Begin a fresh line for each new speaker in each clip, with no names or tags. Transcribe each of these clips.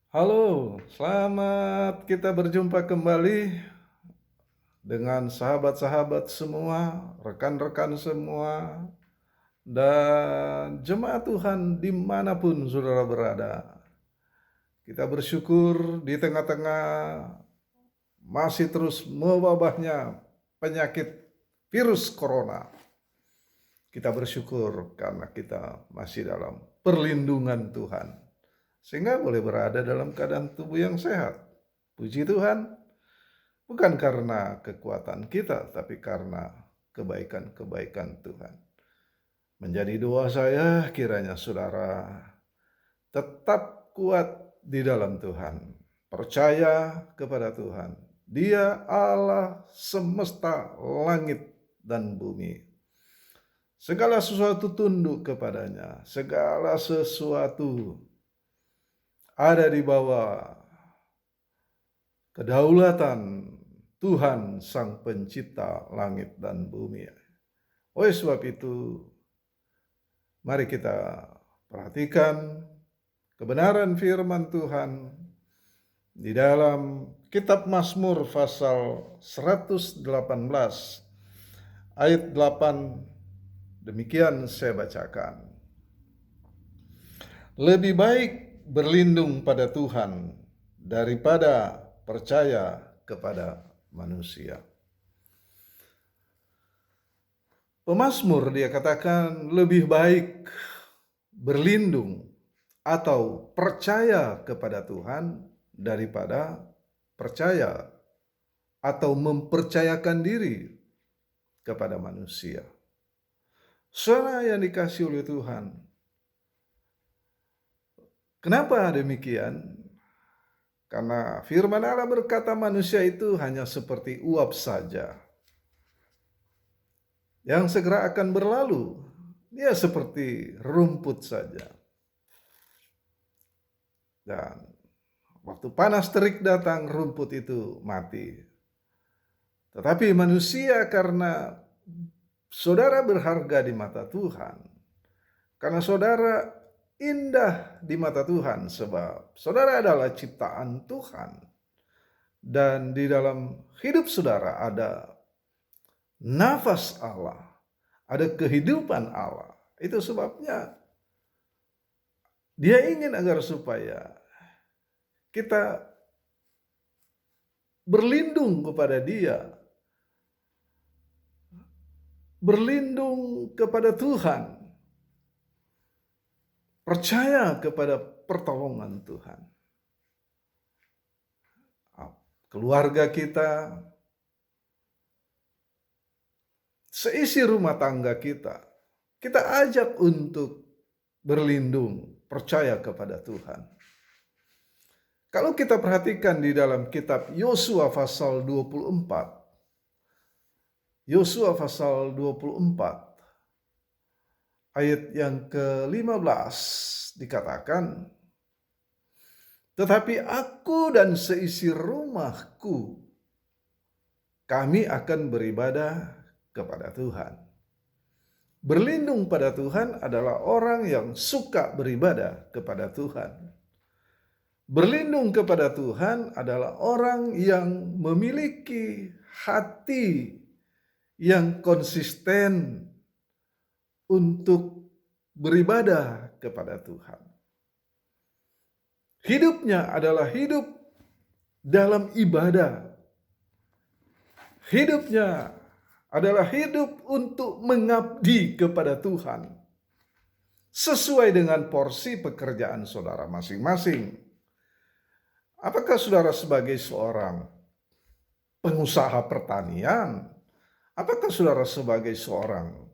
Halo, selamat kita berjumpa kembali dengan sahabat-sahabat semua, rekan-rekan semua, dan jemaat Tuhan dimanapun saudara berada. Kita bersyukur di tengah-tengah masih terus mewabahnya penyakit virus corona. Kita bersyukur karena kita masih dalam perlindungan Tuhan, sehingga boleh berada dalam keadaan tubuh yang sehat. Puji Tuhan. Bukan karena kekuatan kita, tapi karena kebaikan-kebaikan Tuhan. Menjadi doa saya, kiranya saudara tetap kuat di dalam Tuhan. Percaya kepada Tuhan. Dia Allah semesta langit dan bumi. Segala sesuatu tunduk kepadanya. Segala sesuatu ada di bawah kedaulatan Tuhan Sang Pencipta langit dan bumi. Oleh sebab itu, mari kita perhatikan kebenaran firman Tuhan di dalam kitab Mazmur pasal 118 ayat 8. Demikian saya bacakan. Lebih baik berlindung pada Tuhan daripada percaya kepada manusia. Pemazmur dia katakan lebih baik berlindung atau percaya kepada Tuhan daripada percaya atau mempercayakan diri kepada manusia. Saudara yang dikasihi oleh Tuhan, kenapa demikian? Karena firman Allah berkata manusia itu hanya seperti uap saja, yang segera akan berlalu. Dia seperti rumput saja. Dan waktu panas terik datang, rumput itu mati. Tetapi manusia, karena saudara berharga di mata Tuhan, karena saudara indah di mata Tuhan, sebab saudara adalah ciptaan Tuhan, dan di dalam hidup saudara ada nafas Allah, ada kehidupan Allah. Itu sebabnya Dia ingin agar supaya kita berlindung kepada Dia, berlindung kepada Tuhan, percaya kepada pertolongan Tuhan. Keluarga kita, seisi rumah tangga kita ajak untuk berlindung, percaya kepada Tuhan. Kalau kita perhatikan di dalam kitab Yosua pasal 24, Yosua pasal 24 ayat yang ke-15 dikatakan, tetapi aku dan seisi rumahku, kami akan beribadah kepada Tuhan. Berlindung pada Tuhan adalah orang yang suka beribadah kepada Tuhan. Berlindung kepada Tuhan adalah orang yang memiliki hati yang konsisten untuk beribadah kepada Tuhan. Hidupnya adalah hidup dalam ibadah. Hidupnya adalah hidup untuk mengabdi kepada Tuhan, sesuai dengan porsi pekerjaan saudara masing-masing. Apakah saudara sebagai seorang pengusaha pertanian? Apakah saudara sebagai seorang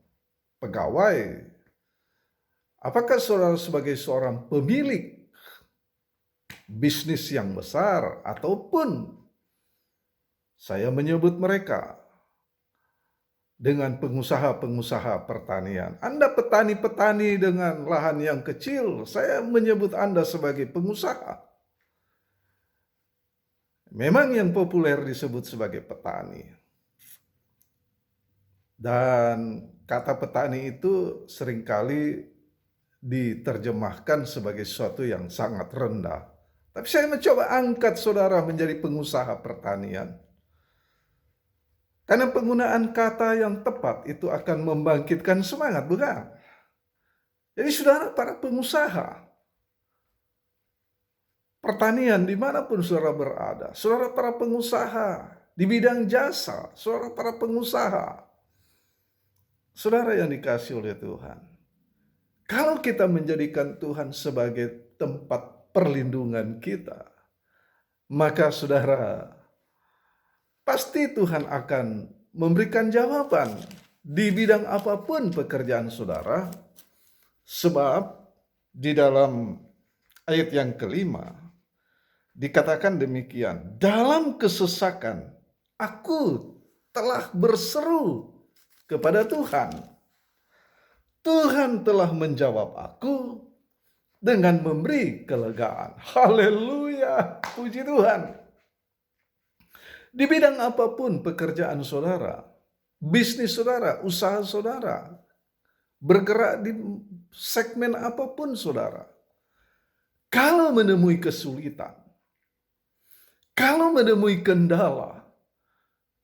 pegawai? Apakah saudara sebagai seorang pemilik bisnis yang besar? Ataupun saya menyebut mereka dengan pengusaha-pengusaha pertanian. Anda petani-petani dengan lahan yang kecil, saya menyebut Anda sebagai pengusaha. Memang yang populer disebut sebagai petani. Dan kata petani itu seringkali diterjemahkan sebagai sesuatu yang sangat rendah. Tapi saya mencoba angkat saudara menjadi pengusaha pertanian. Karena penggunaan kata yang tepat itu akan membangkitkan semangat, bukan? Jadi saudara para pengusaha, pertanian dimanapun saudara berada, saudara para pengusaha, di bidang jasa, saudara para pengusaha, saudara yang dikasihi oleh Tuhan. Kalau kita menjadikan Tuhan sebagai tempat perlindungan kita, maka saudara, pasti Tuhan akan memberikan jawaban di bidang apapun pekerjaan saudara, sebab di dalam ayat yang kelima dikatakan demikian, dalam kesesakan aku telah berseru kepada Tuhan. Tuhan telah menjawab aku dengan memberi kelegaan. Haleluya, puji Tuhan. Di bidang apapun pekerjaan saudara, bisnis saudara, usaha saudara, bergerak di segmen apapun saudara, kalau menemui kesulitan, kalau menemui kendala,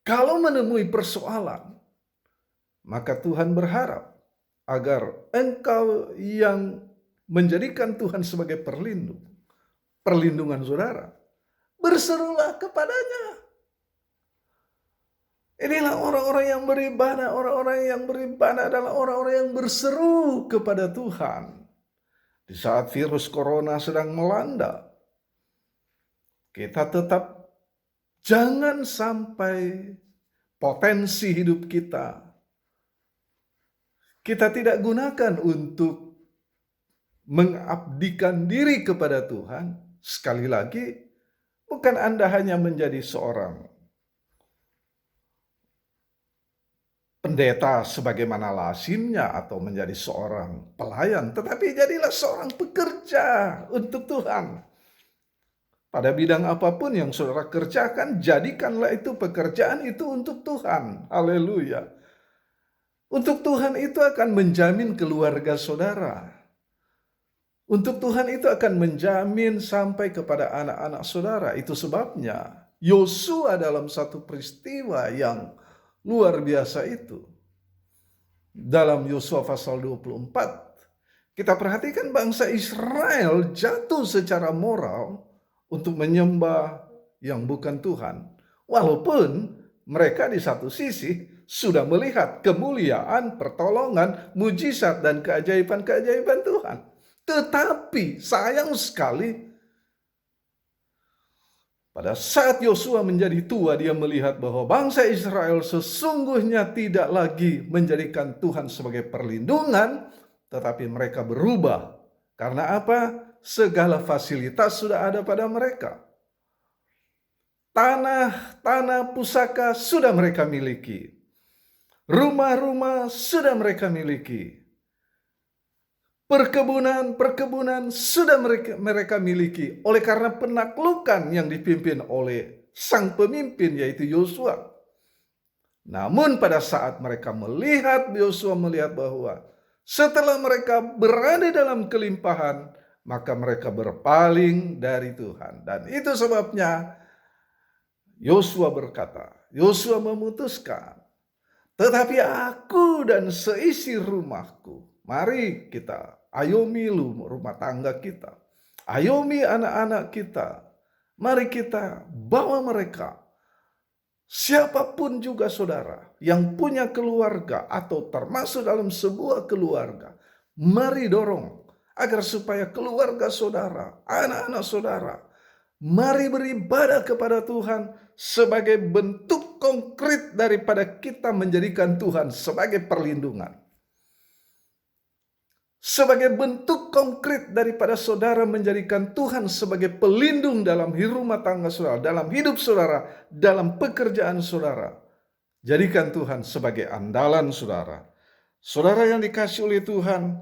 kalau menemui persoalan, maka Tuhan berharap agar engkau yang menjadikan Tuhan sebagai perlindungan saudara, berserulah kepadanya. Inilah orang-orang yang beribadah. Orang-orang yang beribadah adalah orang-orang yang berseru kepada Tuhan. Di saat virus corona sedang melanda, kita tetap jangan sampai potensi hidup kita tidak gunakan untuk mengabdikan diri kepada Tuhan. Sekali lagi, bukan Anda hanya menjadi seorang pendeta sebagaimana lazimnya atau menjadi seorang pelayan, tetapi jadilah seorang pekerja untuk Tuhan. Pada bidang apapun yang saudara kerjakan, jadikanlah itu pekerjaan itu untuk Tuhan. Haleluya. Untuk Tuhan itu akan menjamin keluarga saudara. Untuk Tuhan itu akan menjamin sampai kepada anak-anak saudara. Itu sebabnya Yosua dalam satu peristiwa yang luar biasa itu, dalam Yosua pasal 24, kita perhatikan bangsa Israel jatuh secara moral untuk menyembah yang bukan Tuhan. Walaupun mereka di satu sisi sudah melihat kemuliaan, pertolongan, mujizat, dan keajaiban-keajaiban Tuhan. Tetapi sayang sekali, pada saat Yosua menjadi tua, dia melihat bahwa bangsa Israel sesungguhnya tidak lagi menjadikan Tuhan sebagai perlindungan, tetapi mereka berubah. Karena apa? Segala fasilitas sudah ada pada mereka. Tanah pusaka sudah mereka miliki. Rumah-rumah sudah mereka miliki. Perkebunan sudah mereka miliki oleh karena penaklukan yang dipimpin oleh sang pemimpin yaitu Yosua. Namun pada saat mereka melihat, Yosua melihat bahwa setelah mereka berada dalam kelimpahan, maka mereka berpaling dari Tuhan. Dan itu sebabnya Yosua berkata, Yosua memutuskan, tetapi aku dan seisi rumahku, mari kita ayomi rumah tangga kita, ayomi anak-anak kita, mari kita bawa mereka. Siapapun juga saudara yang punya keluarga atau termasuk dalam sebuah keluarga, mari dorong agar supaya keluarga saudara, anak-anak saudara, mari beribadah kepada Tuhan sebagai bentuk konkret daripada kita menjadikan Tuhan sebagai perlindungan. Sebagai bentuk konkret daripada saudara menjadikan Tuhan sebagai pelindung dalam rumah tangga saudara, dalam hidup saudara, dalam pekerjaan saudara. Jadikan Tuhan sebagai andalan saudara. Saudara yang dikasihi oleh Tuhan,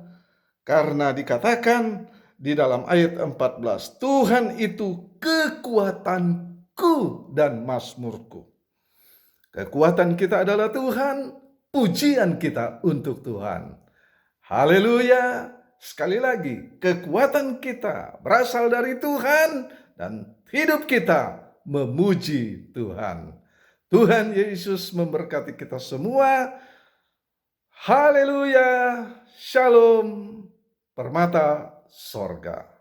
karena dikatakan di dalam ayat 14, Tuhan itu kekuatanku dan mazmurku. Kekuatan kita adalah Tuhan, pujian kita untuk Tuhan. Haleluya. Sekali lagi, kekuatan kita berasal dari Tuhan dan hidup kita memuji Tuhan. Tuhan Yesus memberkati kita semua. Haleluya, shalom, permata sorga.